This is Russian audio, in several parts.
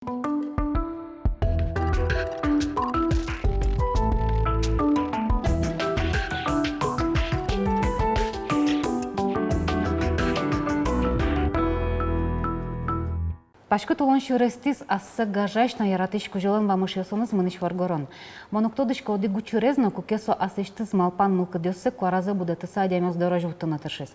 Пашкы тулон шурестис асса гажаш на яратышку жилен бамыш йосоныз мыныш варгорон. Моноктодышко оди гучурезно кукесо асештиз малпан мылкыдёсы куаразы будетыса адямёс дорожу тынатышыз.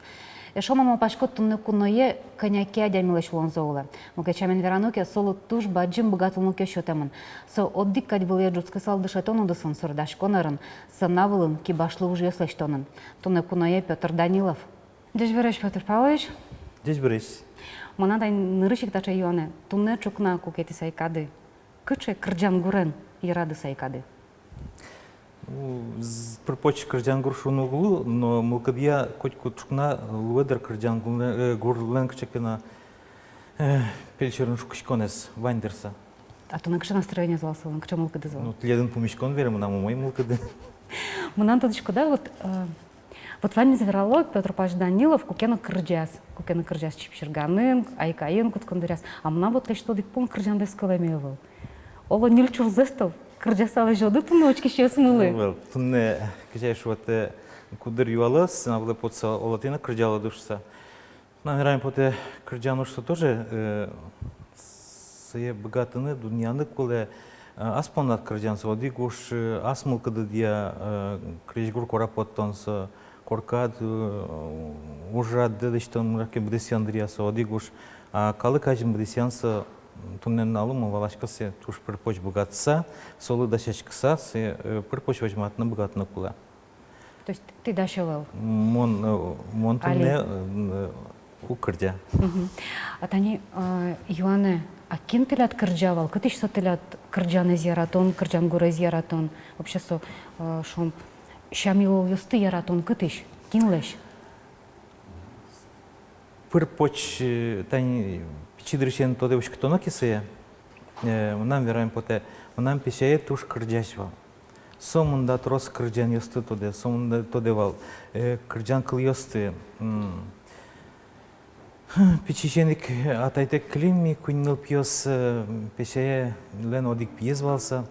Эшомамо пашкы тунны куное коняки адямилеш лонзоуле. Мукечамен верануке соло туш баджим богатылмуке шотемын. Со оддик кать был еджутский салдышетон удысын сырдаш конырын, санавылын кибашлы уж йослештонын. Тунны куное Петр Данилов. Дежь береш, Петр Павлович? Дежь береш. Монада нырышик тача йоне, тунне чукна кукети сайкады. Кыче кырджан гурен ирады сайкады. Припоч кырджан гуршун углу, но мылкадья котьку чукна луэдер кырджан гурлен кычекена пельчерн шукшконес вандерса. А тунне кыче настроение звался, кыче мылкады звал? Ну, тледен помешкон верим, нам мой мылкады. Монан тодышко, да, вот вами заверало Петр Павлович Данилов кукена кырджас чипшерганын, айкайын куткондыряс. А мына вот лишь тодик пон кырджандес каламевал. Ола нильчув зестов кырджасалы жоды тунны очки ще смылы. Тунне кычеш вот кудыр юалас, навле потса олатина кырджала душса. Намираем поте кырджану что тоже сые богатыны дуньяны коле аспонат кырджансы оди гуш асмылкады дия крежгур корапоттонса коркад ужрад дедештон мраке бдесян дриаса одигуш калы кажим бдесянса туннен алым валашкасы туш припоч богатса солы дашачкса се припоч возьматна богатна кула. То есть ты дашевал? Мон тунне укырдя. А тани Юане, а кин телят кырджавал? Кытыш со телят кырджаны зиаратон, кырджан гуры зиаратон? Вообще со шом Шамилов юсты яратон кытыш, кинлеш? Припоч тани пичидричен тоде ушкитона кисея. Нам вераем поте, нам писяе туш кырджашвал. Сомунда трос кырджан юсты тоде, сомунда тодевал. Кырджан кыл юсты. Пичиченик атайтек климми куннил пьес писяе лен одик пьес валса.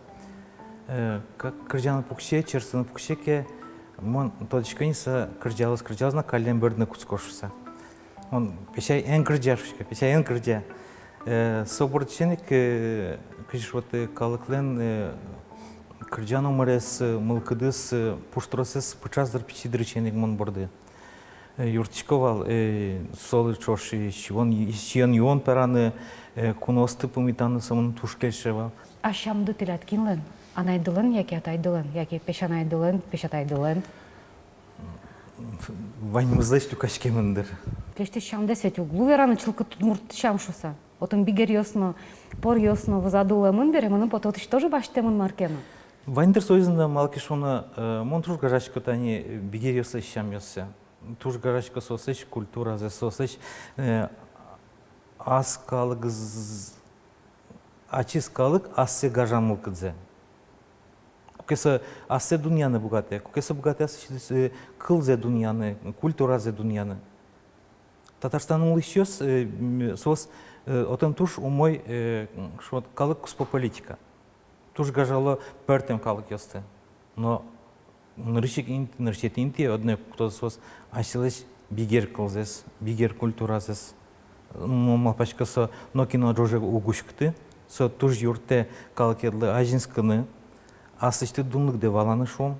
Как кырджаны пукше, черсыны пукшеке, мон тодышканиса кырджалыс на каллен бөрдіне куцкошуса. Он пешай эн кырджашушка, пешай эн кырджа. Собордченик кыш вот калыклен кырджан умарес мылкыдыс пуштросес пычаздыр пичидрыченик мон борды. Юртичковал солы чоши, щион юон пераны куносты пумитаны самын тушкельшевал. А шамды телят кинлен? Анайдылын, яки атайдылын, яки пешанайдылын, пешатайдылын. Ваньмызлыш тюкашке мындыр. Клеште шамды свети углу вераны чылкы тудмурт шамшуса. Отын бигер йосно, пор йосно вазадулы мындыр, мыны пототыш тоже баштемын маркена. Ваньдыр союзында малкишона мон туш гарашко тани бигер йосы шам йосы. Туш гарашко сосыш культура зе сосыш аскалык ачискалык ассе гажан мылкыдзе. Кукеса ассе дуньяны богатые, кукеса богатые ассе кылзе дуньяны, культура зе дуньяны. Татарстанның лыщёс сос отын туш умой шот калык куспо политика. Туш гажало пертем калык ёсты. Но ныршет инти одне кто сос асилеш бигер кылзес, бигер культура зес. Малпачкаса но кино джоже угушкты, со туш юрте калык едлы ажинскыны. Асышты дунлык деп аланы шом.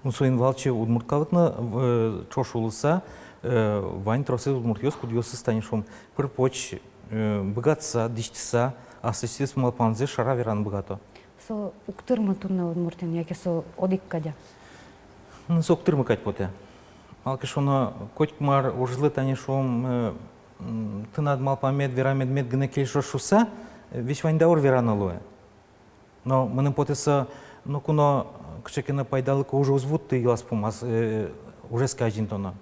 Мусоин валчы удмурткалыкны чошулыса, вань тросы удмуртёс кудьёсы стане шом. Пырпоч богатса, дичтса, асышты с малпанзе шара веран богато. Со уктырмы тунна удмуртен, яки со одик кадя? Со уктырмы кать поте. Малки шоно котькмар ужлы тане шом тынад малпамед верамед гыне келшо шуса, вещь вань даур верана луэ. Но мы потеса ну куно кшекена пайдалыка уже узвутты ялас помаз уже скажин тона.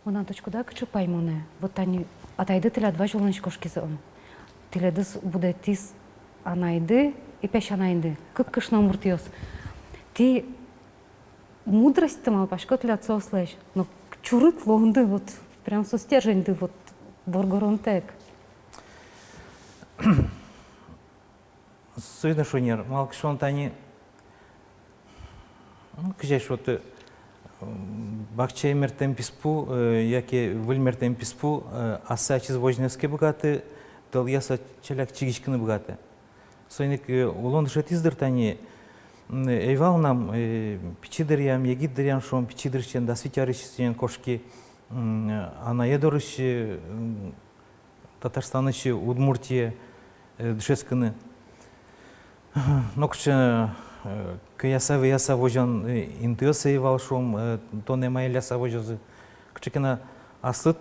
Мына точку да кчу паймоне. Вот они атайды тиля два жолнышкошки зон. Тиледис буде тис анайды и пеш анайды. Как кышна муртиос. Ти мудрость ты мал пашко тиля цослеш. Но чурык лонды вот прям со стержень ты вот боргоронтек. Сөйден шонер, малк шон тани, кыжай шоты, бакча емертен писпу, яке выльмертен писпу, аса чиз вожнеске богаты, тыл яса челяк чигишкины богаты. Сойник улон шетиздер тани, эйвал нам пичидер ям, егидер ям шон пичидерчен, да свитярычен кошки, ана едорыш Татарстанычы, Удмуртия, дышесканы. Нокче кыяса вожан интуиса эйвал шом, то не моя ляса вожазы. Кчекена асыт,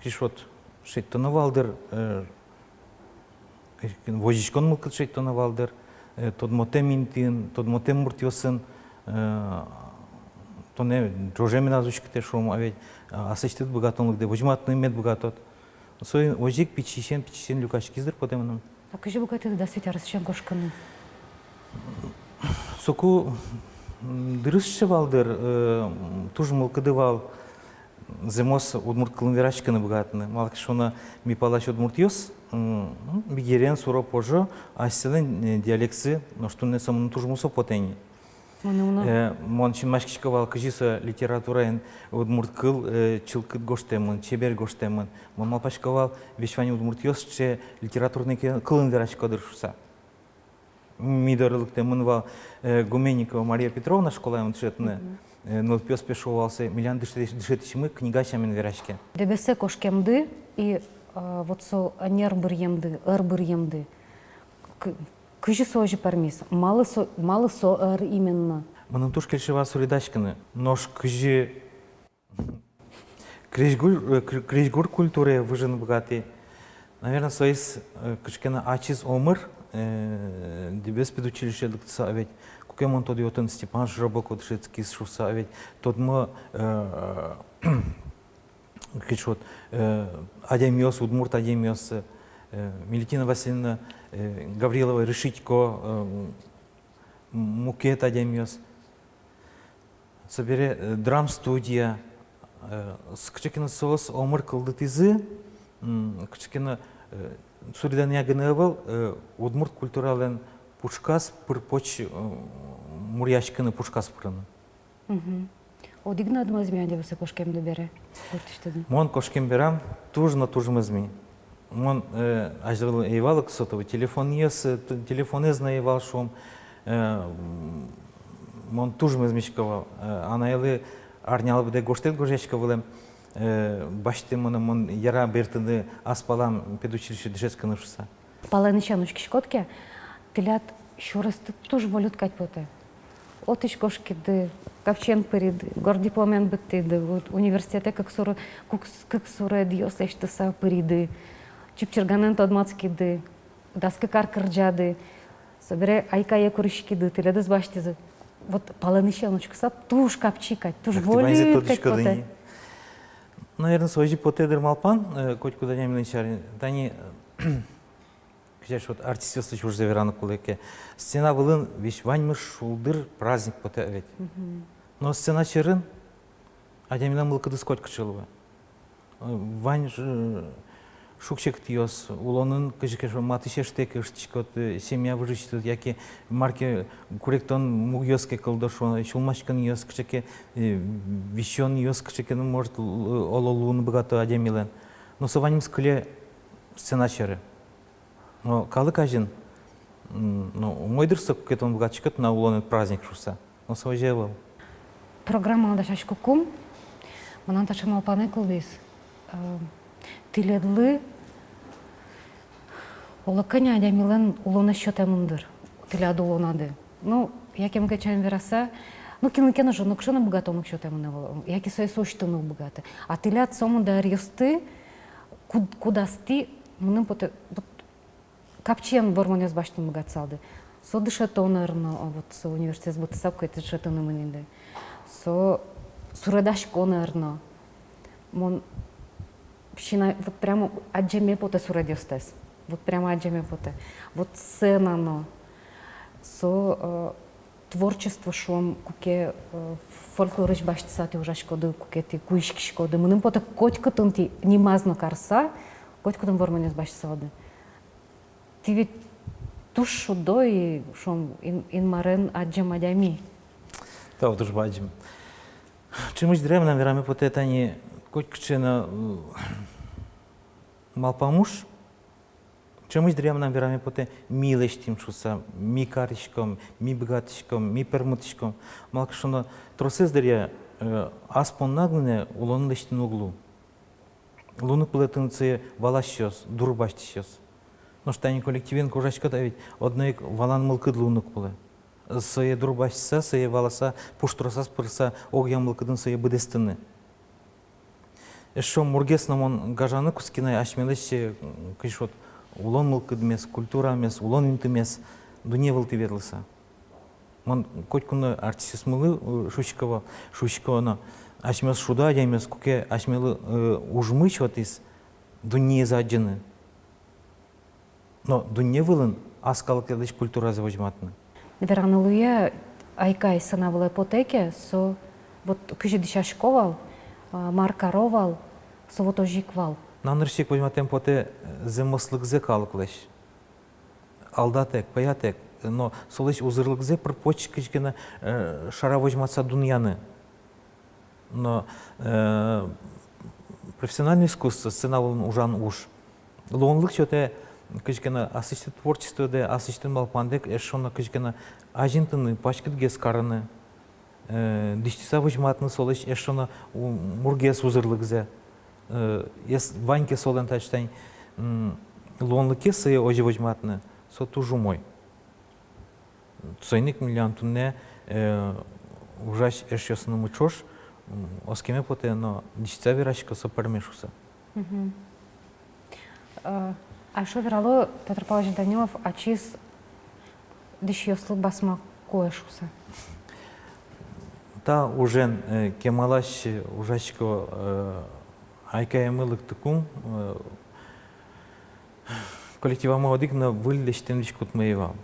кишот, шейт тоновалдер, вожичкон мылкыт шейт тоновалдер, тод мотем интин, тод мотем муртиосын, то не джожемин азучките шом, а ведь асычтыт богатонлыкде, вожматный мед богатот. Сой ожик пичишен люкашкиздер потеманым. А кыжы богаты да свитярычен кошканы? Соку дырысшы валдыр, туж мылкыдывал, земос удмурт кылынверачканы богатыны. Малки шона мипалаш удмурт йос, бигерен суро пожо, а селен диалексы, но что не самым туж мусо потени. Мон чин машкичковал кыжиса литература удмурт кыл чылкыт гоштемын, чебер гоштемын. Мон малпашковал вещвани удмурт йос, че литературный кылынверачка дыршуса. Мидорлыктемын вал Гуменникова Мария Петровна школа ему дышетны, но пес пешовался, миллион дышетичмы книгачамен верачке. Дебесе кошкемды и вот со нербыр емды, ырбыр емды. Кыжы сожи пармис, малы со именно. Мыным туш кельшева суридачканы, нож кыжы крежгур культуре выжен богатый. Наверное, соис кышкена ачиз омыр, дебес педучилище дыктса, ведь кукемон тод йотын Степан Жробокот шецкий шуса, ведь тод мы кичот адемиос удмурт адемиос Милетина Васильевна Гаврилова Решитько Мукет адемиос собере драм-студия с кычкена соос омыр кылдытызы кычкена Суридан ягынывал удмурт культурален пушкас пырпоч муряшканы пушкас пырыны. Одигна адмазми адебесе кошкемды бере. Мон кошкем берам тужно тужмызми. Мон аждыл эйвалык сотовый телефон ес, телефон эзна эйвал шом. Мон тужмызмичковал. Ана елы арнялы биде гоштел гожечковалем. Башты мон яра бертыны аспалам педучилище дышесканы шуса. Паланычан учкишкотке тилят шурасты туж волют катьпоте. Отыч кошкиды, капчен периды, гордипломен быттыды, университете как суре диос эштыса периды, чипчерганен тодмацкиды, даска каркырджады, собере айка якурышкиды, тилядыз баштызы. Вот паланычан учкаса туж капчикать, туж волют катьпоте. Наверное, свой потедер малпан, хоть куда не минчарин, тани, вот артисты чуж завераны кулеке. Сцена вылын вещь ваньмы шулдыр праздник потевет. Но сцена черын, а я милам мылкады скоть качылва. Вань шукчек тиос, улонын кыжикеш матыше штеке штичкот семья выжичтут, яки марке корректон мугьоске колдошон, чулмашкан йос кычеке вещон йос кычеке может ололун богато адемилен. Но сованим скуле сцена черы. Но калык ажин, ну мойдырса кукетон богатчикот на улонын праздник шуса. Но свожевал. Программа дашаш кукум, манан ташамал пане кылдыс. Тиледлы олаканя адемилен улона счетемындыр. Тиледы улонады. Ну, яким качаем вераса, ну кино же, ну кшена богатонок счетемын, яки свои существенно богаты. А тилят сомуда аресты, куда сти, мным поте капчен бормонес баштын богатсалды. Со дышатонерно, вот со университет бутсапка это дышатонымынды. Со сурадашконерно. Мон вот прямо аджеме поте сурадиостес. Вот прямо аджеме поте. Вот сцена, но со творчество шум, куке фольклорыш баштысаты ужашкоды, куке ти куишкишкоды. Мным поте котькотын ти немазно карса, котькотын бормонес баштысалды. Ти ведь туш шудой, шом инмарен аджам адями. Та отож бачимо. Чимось древним вірами по те тані котчина малпамуш, чимось древним вірами по те мілештім шуса, мі карішком, мі бгатишком, мі пермутишком. Малкшоно троси здаря аспон наглине улон лештін углу. Луну пилетин це вала щось, дурбашті щось. Ну, штані колективін кожачка давить, одної валан мылкыд лунук пылы. Сые дурбашса, сые валаса, пуштроса спырса, огья мылкыдын сые быдестыны. Эшо мургесном он гажаны кускинай ашмелыще кишот улон мылкыд мес, культура мес, улон инты мес, дуне вылты верлыса. Мон котькуны артисис мылы шучкова, ашмес шуда ямес, куке ашмелы ужмыч вот из дуне заджаны. Но дуне вылын аскалык ялыш культура завожматны. Вераналуя айкай санавлы потеке, со вот күжедиша шковал, маркаровал, со вот ожиквал. Наныршик возьматем поте земослыкзе калыклыш. Алдатек, паятек, но солыш узырлыкзе пыр почкичкена шара возьматса дуньяны. Но профессиональное искусство, сцена ужан уж. Лонлык что-то кичкена ассистент творчество де ассистент малпандек эшона кичкена ажинтыны пачкытге скарыны диштиса выжматны солыш эшона мургес узырлыкзе ес ваньке солен тачтань лонлыке сые ожи выжматны со тужу мой цойник миллион тунне ужаш эшесны мычош оскеме поте но диштиса вирашка со пармешуса. А что верало Петр Павлович Данилов, ачис дышьёслы басма коешуса? Та ужен кемалаш ужачко айкая мылык тыкум коллектива маодикна выльдештен виш кутмаева.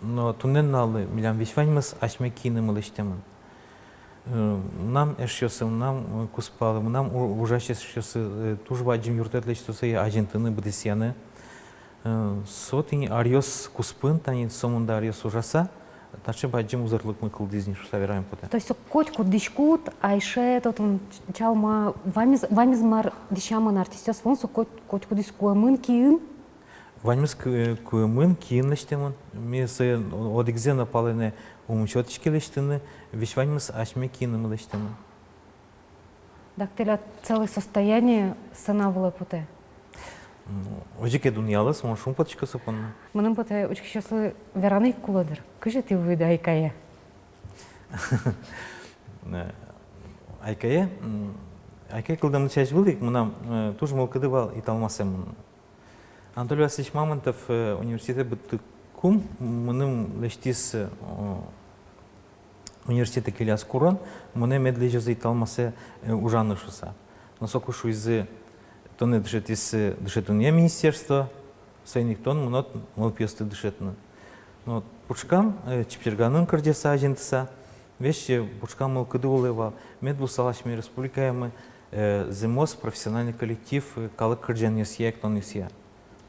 Но тунен налы милям вишваньмас ашме кины мылыштемын. Нам эшёсым, нам куспалым, нам ужачес эшёсы тужба аджим юртетлеч тусай ажентыны бдесяны. Сотини ариос куспын, тани сомунда ариос ужаса, таче баджим узырлык мы кылдызни шуса вераем поте. То есть котку дышкут, айше тот он чалма вамизмар дышаман артистёс вонсу котку дышкуамын киын. Ваньмыз куемын киынлештемын, месе одигзе напалыне умчотичкелештыны, вишваньмыз ашме киынымлештемын. Дактеля целое состояние санавлы поте. Ожике дуньялыс, он шум потичка сапанны. Мынын поте учкешеслы вераны куладыр. Кыжы ты выйда айкая? Айкая кылдамны чаш былдык, мынам туж мылкыды бал италмасем. Анатолий Васильевич Мамонтов университет быттыкум, мыным лештис университета келяс куран, мыне медлежезы италмасе ужанышуса. Но сокушу из тоны дышетуния министерства, сайник тон мнот мылпьесты дышетны. Но пучкам чипчерганын кырдеса ажентыса, вещи пучкам мылкыды улева, медбусалашми республикаемы, зимос профессиональный коллектив, калык кырджен есия, кто несия.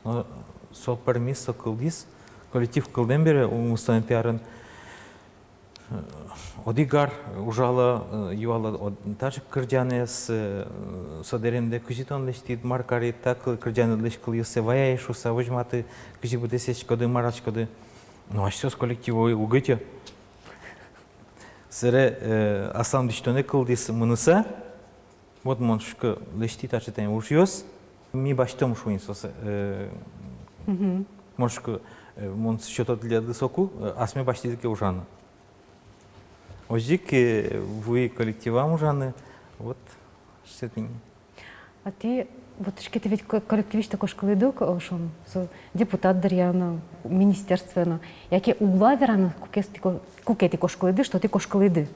Но сол пармис, со кылдис, коллектив кылдембере, умустан пиарын, одигар ужала юала даже кырджаны с содеренде кыжитон лештит маркари так кырджаны леш кылйысе ваяй шуса вожматы кыжи буде сечкоды марачкоды. Ну а что с коллективой угытя? Сере аслам диштоне кылдис мынысы, вот моншка лештит ачетен ужьёс. Ми баштом шуинсос моншка мон счётот для дысоку, асме баштидке ужаны. Ожик вы коллективам ужаны, вот что это. А ти вот шкете ведь коллективиш такой школы дук, шон депутат Дарьяна, министерствено. Яке угла верана кукети кошколы ды, что ти кошколы ды.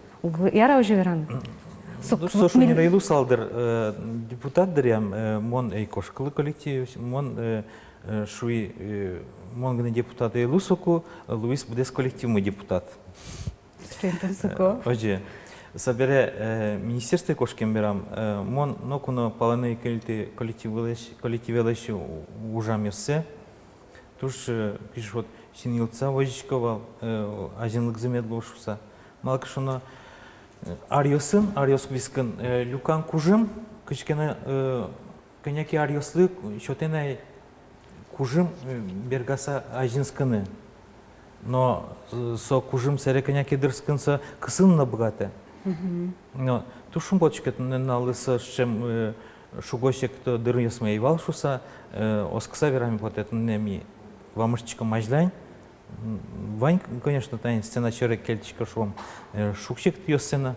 Яра уже верана. Сошу не райлу салдер депутат Дарьям, мон эй кошколы коллектив, мон шуи мон гне депутат эй лусоку, Луис будес коллектив мы депутат. Оже, собере министерство кошкем берам, мон нокуно паланы коллективелеш ужам ёссе, Туш, киш вот синилца возичкова, азинлык замет лошуса. Малкашуна ариос вискан, люкан кужим, кичкена коняки ариослы, шотена кужим бергаса азинсканы. Но со кужим сере коняки дырсканса кысын набгате. Но тушум почкет налыса, чем шугосек то дырнес моей валшуса, оскса верами вот это неми вамышчика мажлайн. Вань, конечно, тайн сцена черек кельтичка шум шукчик ее сцена.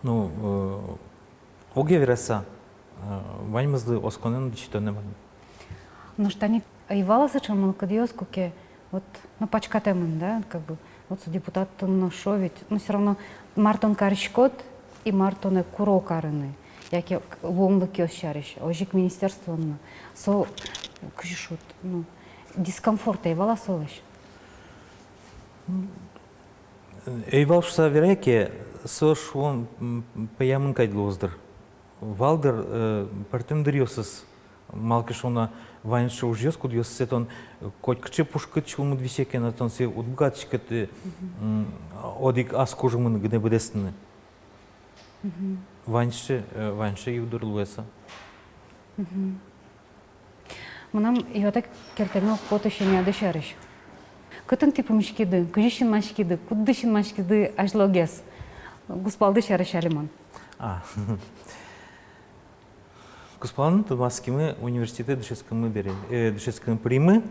Ну, оге вереса, вань мызлы осконен дичито не вань. Ну что они айваласы, чем он кадиоскуке, вот, ну, пачкатемын, да, как бы, вот депутат, ну, шо ведь, ну, все равно Мартон Каричкот и Мартоне Куро Карыны, яке ломлык ёсчарищ, ожик министерство, ну, со, кшишут, ну, дискомфорт айвала солыш. Эйвалшса вереке, сош он паямын кайдлоздыр. Валдыр партендриосыз малкышона вайншы ужьёс кудьёс сетон коть кче пушкыт чулмуд висеке на тон се удгатчикет одик ас кожумын гне бедестны. Вайншы юдырлуэса. Мынам йотак келтемел потышыня дышарыш. Кытын типу мишкиды, кыжишин машкиды, куддышин машкиды ажлогес. Гуспалды шарыш алиман. Господин Томаскимы университет дышескамы примы,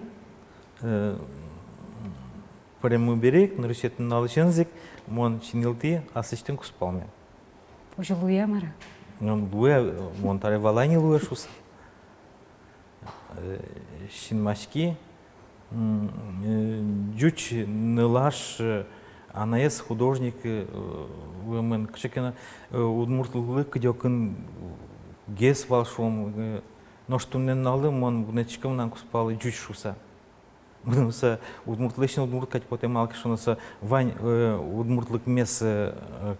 примы берег, нарушетен налычензик, мон чинилти асыштын куспалме. Уже луя мара. Луя, мон таре валайни луя шус. Шинмашки, джуч нылаш, анаес художник, вымен кшекена удмуртлык кдёкын гес валшом, но что не налым, он внечком нам куспал джуч шуса. Мынуса удмуртлышын удмурткать потом малки шунуса вань удмуртлык мес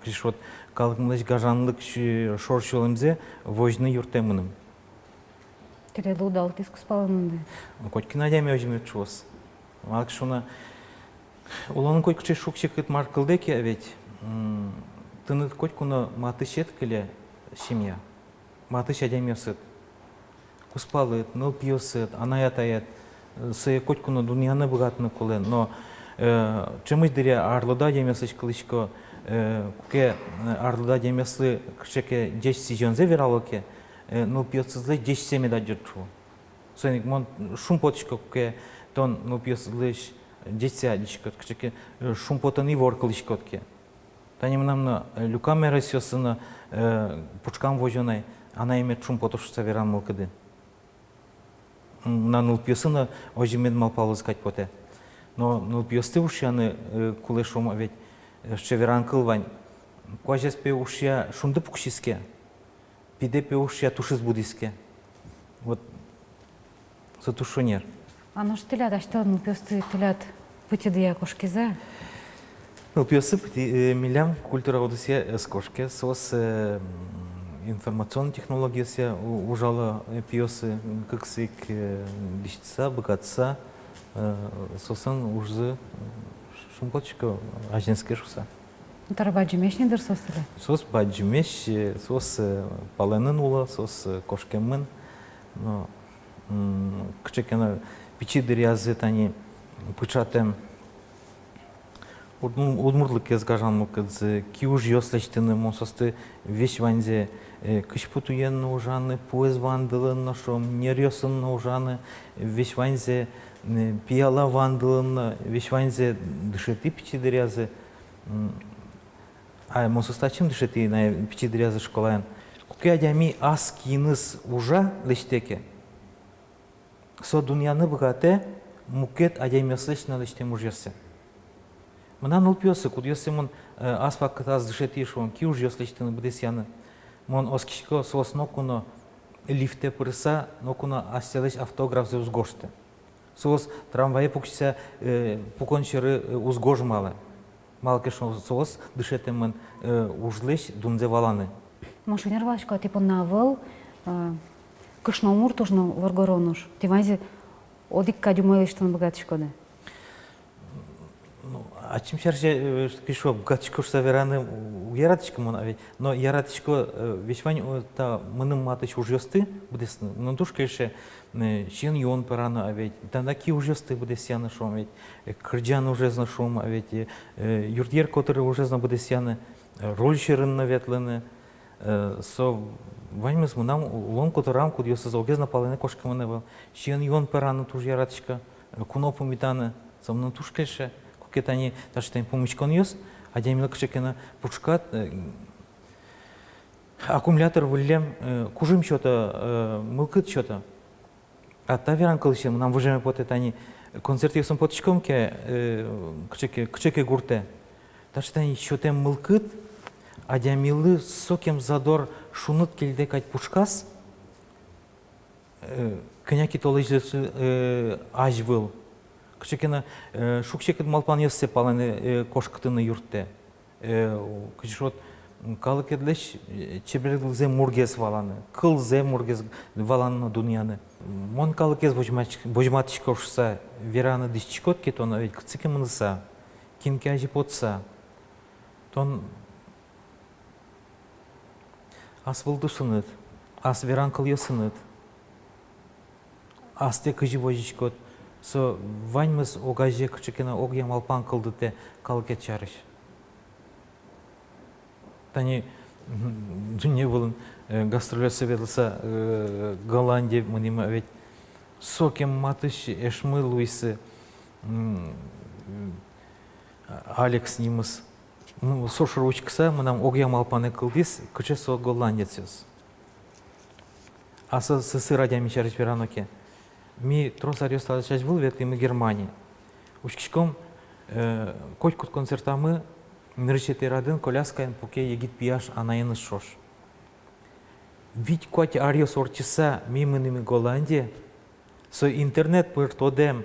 кришот калыкмлыш гажанлык шоршолымзе вожны юртемыным. Тереду дал тиск куспалынды. Котки надями ожимет чус. Малки шуна уланын койкче шукчикыт маркылдеке ведь тынет котькуна матышет келе семья. Матыш адямесыт. Куспалыт, ныл пьесыт, анаятаят. Се котькуна дуньяны богатны кулен, но чемыш дире арлыда демеслыш кылычко, куке арлыда демеслы кшеке 10 сезонзе вералоке, ныл пьесызлы 10 семеда жырчу. Соник мон шум потышко куке тон ныл пьесызлыш 10 адичко, кшеке шум потан и вор кылычкотке. Тани мнамна люкамера сёсына пучкам вожонай, она имеет шум потышко веран мылкыды. На нулпьесына ожимед малпал искать поте. Но нулпьесты ушяны кулешом ведь ще веран кылвань. Кожес пе ушя шунды пукшиске. Пиде пе ушя тушис будиске. Вот за тушонер. А ну что тылят, а что нулпьесты тылят пути дыя кошкизе? Нулпьесы милям культура одусе с кошке, сос информационные технологии се ужала пьесы, как сик листца, богатца, сосан ужзы шумпочка аженская шуса. Это баджимеш не дырсостылы? Сос баджимеш, сос паленын ула, сос кошкемын, но кчекена пичи дырязы тани пычатем удмуртлык язгажан мукадзы, киуж ёслештыны монсосты вещь ванзе кышпутуен ужаны, поез вандылын нашом, нерёсын ужаны, вещь ванзе пияла вандылын, вещь ванзе дышеты пичи дырязы, а монсостачым дышеты на пичи дырязы школаен. Куке адями аскиныз ужа лештеке. Со дуньяны богате мукет адями слышно лештем ужесе. Мына нулпьесы, кудьесы мон аспак катаз дышеты шон, ки уж ёслештыны бдесяны. Мон оскишко сос нокуно лифте пырса, нокуно астелыш автограф за узгошты. Сос трамвае пукся пукончеры узгожмалы. Малкешно сос дышетемен ужлыш дунзе валаны. Машинер вашко типа навыл кышно муртужно варгоронуш. Тивази Одик кадюмойлыштын богатышкоды. Ну, а чем чаще пишу, богатышко савераны яратышко мона ведь, но яратышко весь вань та мыным матыч ужёсты будесны, но туш кеше чен йон парана ведь, танаки ужёсты будесяны шом ведь, кырджан уже знашом ведь, юртьер который уже зна будесяны, роль шерын наветлены, со ваньмыз мынам лон которам кудьёсыз огезна палыны кошка мына чен йон парана туж яратышко, кунопу митаны, со мна туш кеше кетани таштайн помычкон ёс, а демил кшекена пучкат аккумулятор вылем кужим что-то мылкыт что-то. А та веран кылышем нам выжеме пот этани концерт ёсым потычком ке кшеке гурте. Таштайн что-то мылкыт, а демилы сокем задор шунут келде кать пучкас. Княки толыжы аж был. Кшекена шукшекет малпан ёссе паланы кошкытыны юртте. Кшешот калыкедлеш чеберглзе мургез валаны, кылзе мургез валаны дуньяны. Мон калыкез божматышка ушса вераны дишчикот кетона ведь кцыке мынса, кинке ажи потса. Тон ас вылдусыныт, ас веран кыл ёсыныт, ас те кыжи божичкот. Со ваньмыз огаже кчекена огьям алпан кылдыте калкет чарыш. Тани не был гастролер советлса Голландия мынима ведь сокем матыш эшмы Луисы Алекс нимыз сошыр учкса мынам огьям алпаны кылдис кче со голландец. Аса сысы радями чарыш вераноке. Ми тросарьё сталчась был ветли мы Германии. Ушкишком котькут концертамы нырчете радын коляскайн пуке егит пияш анайны шош. Ведь коть арьёс орчиса мимынными Голландия, со интернет пыртодем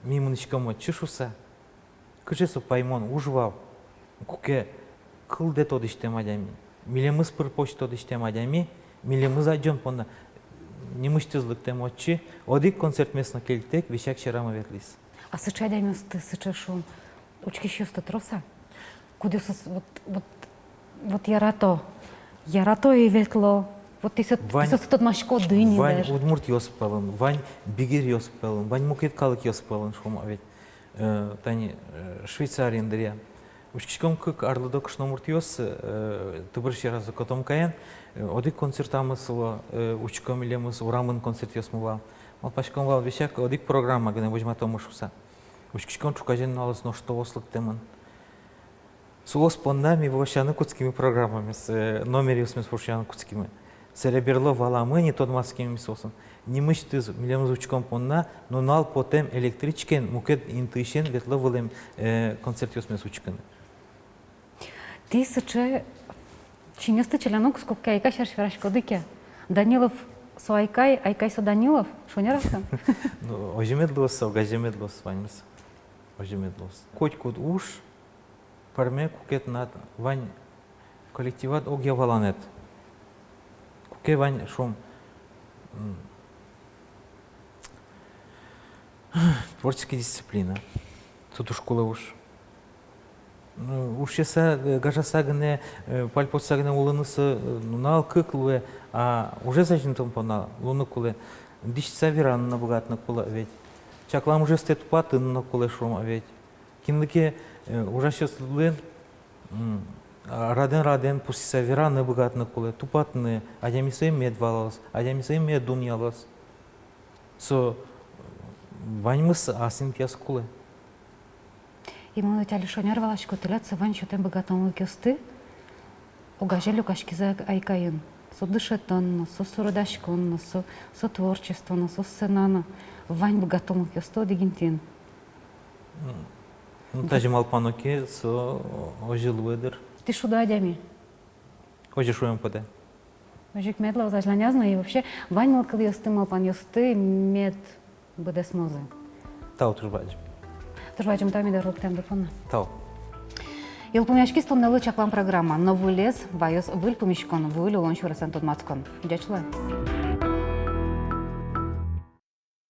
мимынычком чышуса, кычесо паймон ужвав, куке кылде тодыштем адями, милемыз пыр почто дыштем адями, милемыз аджон понна. Немыштызлык темочи, одик концерт местно кельтек, вещак шерама ветлис. А сыча дямёсты, сыча шум, учки щёсты троса? Кудёсыз, вот ярато и ветло, вот ты тот машко дыни Вань даже. удмурт ёспелын, вань бигер ёспелын, вань мукет калык ёспелын, шума ведь, тани Швейцария дыря. Ушкишком кык арлыдок шномурт ёс, тыбыр шеразы котом каян, одик концертамысыло, учком илемыс урамын концерт ёсмыла. Малпашком вал вещак одик программа гыне вожматом ушуса. Ушкишком чукажен налыс но что ослык темын. Сулос поннами вошаны кутскими программами, с номери с вошаны кутскими. Сереберло валамы не тот маскими мисосын. Не мыштыз милемыз учком понна, но нал потем электричкен мукет интуишен ветло вылем концерт ёсмес учканы. Ти сыча чинёсты челянок сколько айка шаршфераш кодыке. Данилов со айкай со Данилов, шо не раса? Ну, ожемедлос, огажемедлос, ваньмыс. Ожемедлос. Котькуд уж, парме кукет над вань коллективат огья валанет. Куке вань шум творческая дисциплина. Тут у школы уж. Уж если гажаса гне пальпоса гне улынысы нал кыклуе, а уже зачем там пона луны куле дичца веран на богатна кула ведь. Чаклам уже стет паты на куле шума ведь. Киндыке уже сейчас лен раден пустиса веран на богатна куле тупатны, а ямисы медвалас, а ямисы медуньялас. Со ваньмыс асинкяс куле. И мы тяли шонер валашко тылятся вань чотем богатому кёсты, огажелю кашки за айкаин. Со дышетонно, со суродашконно, со творчественно, со сценано. Вань богатому кёсто дигинтин. Тажи малпаноке со ожил ведер. Ты шуда адями? Ожи шуем поде. Ожик медла озажланязно и вообще вань малкал ёсты, малпан ёсты, мед бедес мозе. Тау турбаджи. Турбаджим тами да роктем да понна. Тау. Илпумяшки стоннелы чаклан программа. Новый лес, вайос выль помешкон, выль улон шурасан тот мацкон. Дячла.